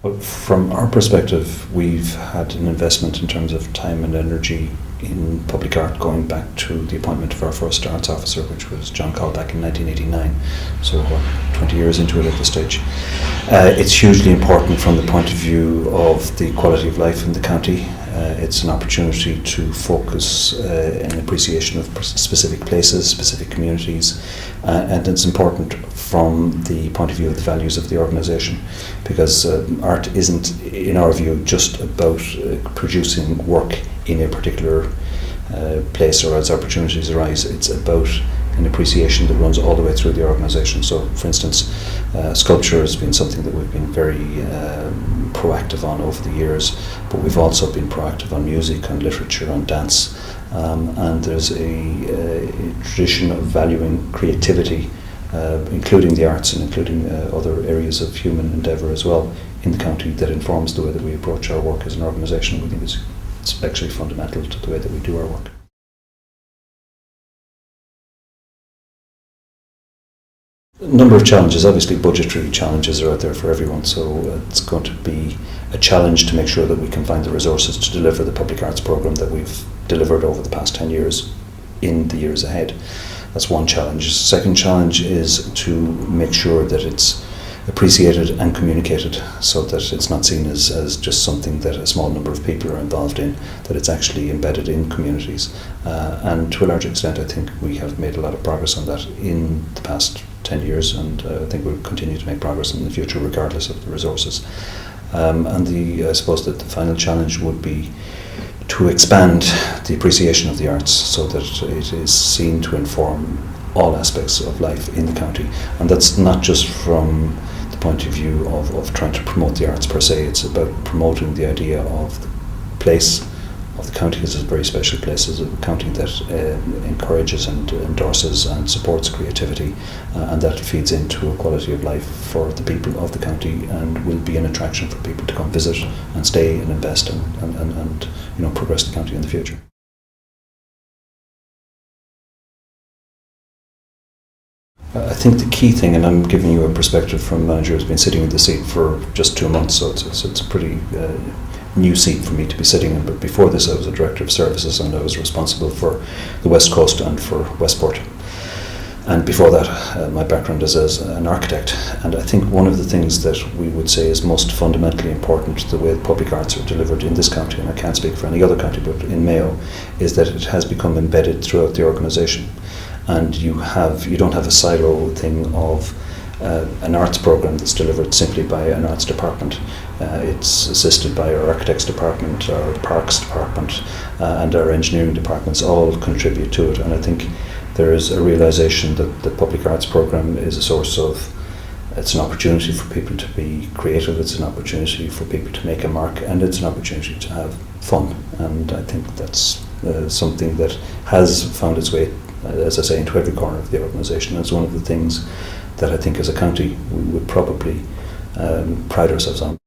Well, from our perspective, we've had an investment in terms of time and energy in public art going back to the appointment of our first arts officer, which was John Call back in 1989, so 20 years into it at this stage. It's hugely important from the point of view of the quality of life in the county. It's an opportunity to focus an appreciation of specific places, specific communities, and it's important from the point of view of the values of the organisation, because art isn't, in our view, just about producing work in a particular place or as opportunities arise. It's about an appreciation that runs all the way through the organisation. So, for instance, sculpture has been something that we've been very proactive on over the years, but we've also been proactive on music, on literature, on dance, and there's a tradition of valuing creativity, including the arts and including other areas of human endeavour as well in the county, that informs the way that we approach our work as an organisation. We think it's actually fundamental to the way that we do our work. A number of challenges. Obviously budgetary challenges are out there for everyone, so it's going to be a challenge to make sure that we can find the resources to deliver the public arts programme that we've delivered over the past 10 years in the years ahead. That's one challenge. The second challenge is to make sure that it's appreciated and communicated, so that it's not seen as just something that a small number of people are involved in, that it's actually embedded in communities. And to a large extent, I think we have made a lot of progress on that in the past 10 years, and I think we'll continue to make progress in the future regardless of the resources. And I suppose that the final challenge would be to expand the appreciation of the arts so that it is seen to inform all aspects of life in the county. And that's not just from the point of view of trying to promote the arts per se. It's about promoting the idea of the place of the county as a very special place, as a county that encourages and endorses and supports creativity, and that feeds into a quality of life for the people of the county and will be an attraction for people to come visit and stay and invest and progress the county in the future. I think the key thing, and I'm giving you a perspective from a manager who's been sitting in the seat for just 2 months, so it's a pretty new seat for me to be sitting in. But before this, I was a director of services, and I was responsible for the West Coast and for Westport. And before that, my background is as an architect. And I think one of the things that we would say is most fundamentally important to the way the public arts are delivered in this county, and I can't speak for any other county, but in Mayo, is that it has become embedded throughout the organisation. And you don't have a silo thing of an arts programme that's delivered simply by an arts department. It's assisted by our architects department, our parks department, and our engineering departments all contribute to it. And I think there is a realisation that the public arts programme is a source of, it's an opportunity for people to be creative, it's an opportunity for people to make a mark, and it's an opportunity to have fun. And I think that's something that has found its way, as I say, into every corner of the organisation. It's one of the things that I think as a county we would probably pride ourselves on.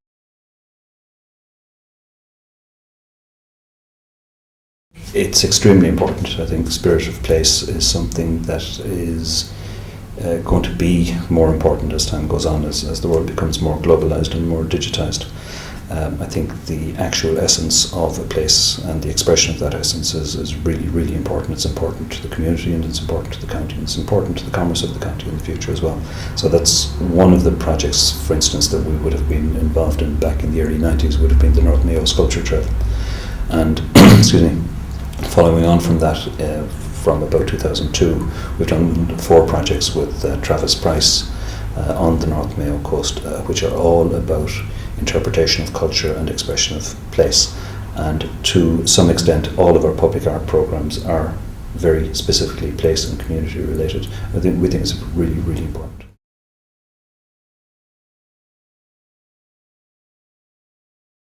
It's extremely important. I think spirit of place is something that is going to be more important as time goes on, as the world becomes more globalised and more digitised. I think the actual essence of a place and the expression of that essence is really, really important. It's important to the community, and it's important to the county, and it's important to the commerce of the county in the future as well. So that's one of the projects, for instance, that we would have been involved in back in the early 90s, would have been the North Mayo Sculpture Trail. And excuse me, following on from that, from about 2002, we've done 4 projects with Travis Price on the North Mayo coast, which are all about interpretation of culture and expression of place. And to some extent, all of our public art programs are very specifically place and community related. We think it's really, really important.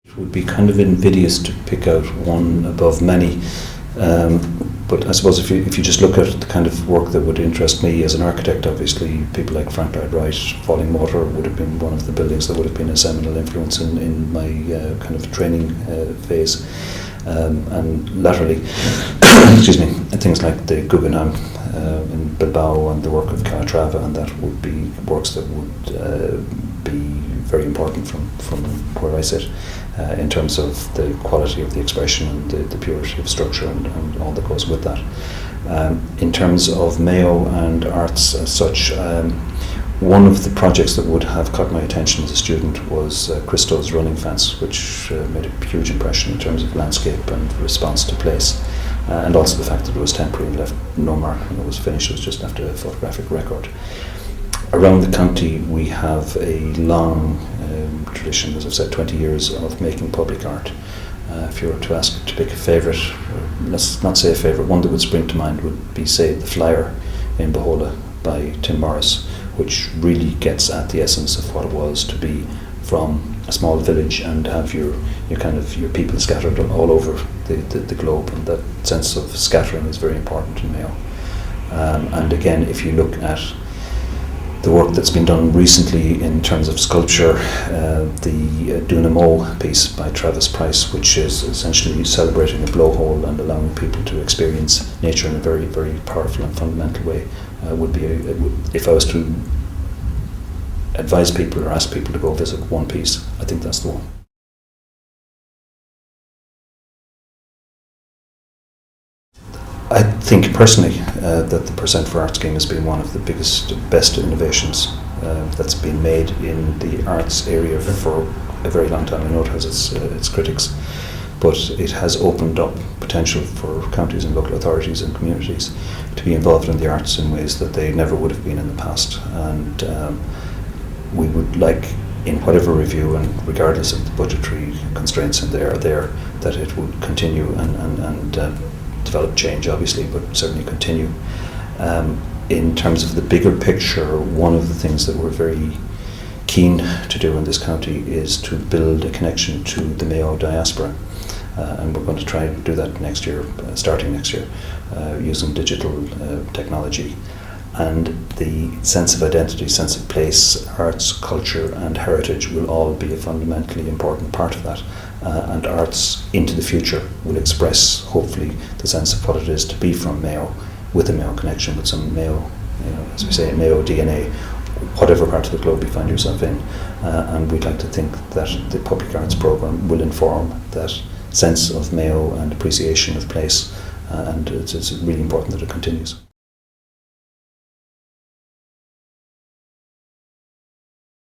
It would be kind of invidious to pick out one above many. But I suppose if you just look at the kind of work that would interest me as an architect, obviously people like Frank Lloyd Wright, Falling Water would have been one of the buildings that would have been a seminal influence in my kind of training phase. And laterally, excuse me, things like the Guggenheim in Bilbao and the work of Calatrava, and that would be works that would be very important from where I sit in terms of the quality of the expression and the purity of structure and all that goes with that. In terms of Mayo and arts as such, one of the projects that would have caught my attention as a student was Christo's running fence, which made a huge impression in terms of landscape and response to place, and also the fact that it was temporary and left no mark when it was finished. It was just after a photographic record. Around the county we have a long tradition, as I've said, 20 years of making public art. If you were to ask to pick a favourite, let's not say a favourite, one that would spring to mind would be, say, The Flyer in Bohola by Tim Morris, which really gets at the essence of what it was to be from a small village and have your people scattered all over the globe, and that sense of scattering is very important in Mayo. And again, if you look at the work that's been done recently in terms of sculpture, the Dunamo piece by Travis Price, which is essentially celebrating a blowhole and allowing people to experience nature in a very, very powerful and fundamental way, would be, if I was to advise people or ask people to go visit one piece, I think that's the one. I think personally that the Percent for Art scheme has been one of the best innovations that's been made in the arts area for a very long time. I know it has its critics, but it has opened up potential for counties and local authorities and communities to be involved in the arts in ways that they never would have been in the past. And we would like, in whatever review and regardless of the budgetary constraints and they are there, that it would continue and develop change, obviously, but certainly continue. In terms of the bigger picture, one of the things that we're very keen to do in this county is to build a connection to the Mayo diaspora. And we're going to try and do that next year, starting next year, using digital technology. And the sense of identity, sense of place, arts, culture and heritage will all be a fundamentally important part of that. And arts into the future will express, hopefully, the sense of what it is to be from Mayo, with a Mayo connection, with some Mayo, as we say, Mayo DNA, whatever part of the globe you find yourself in. And we'd like to think that the public arts programme will inform that sense of Mayo and appreciation of place, and it's really important that it continues.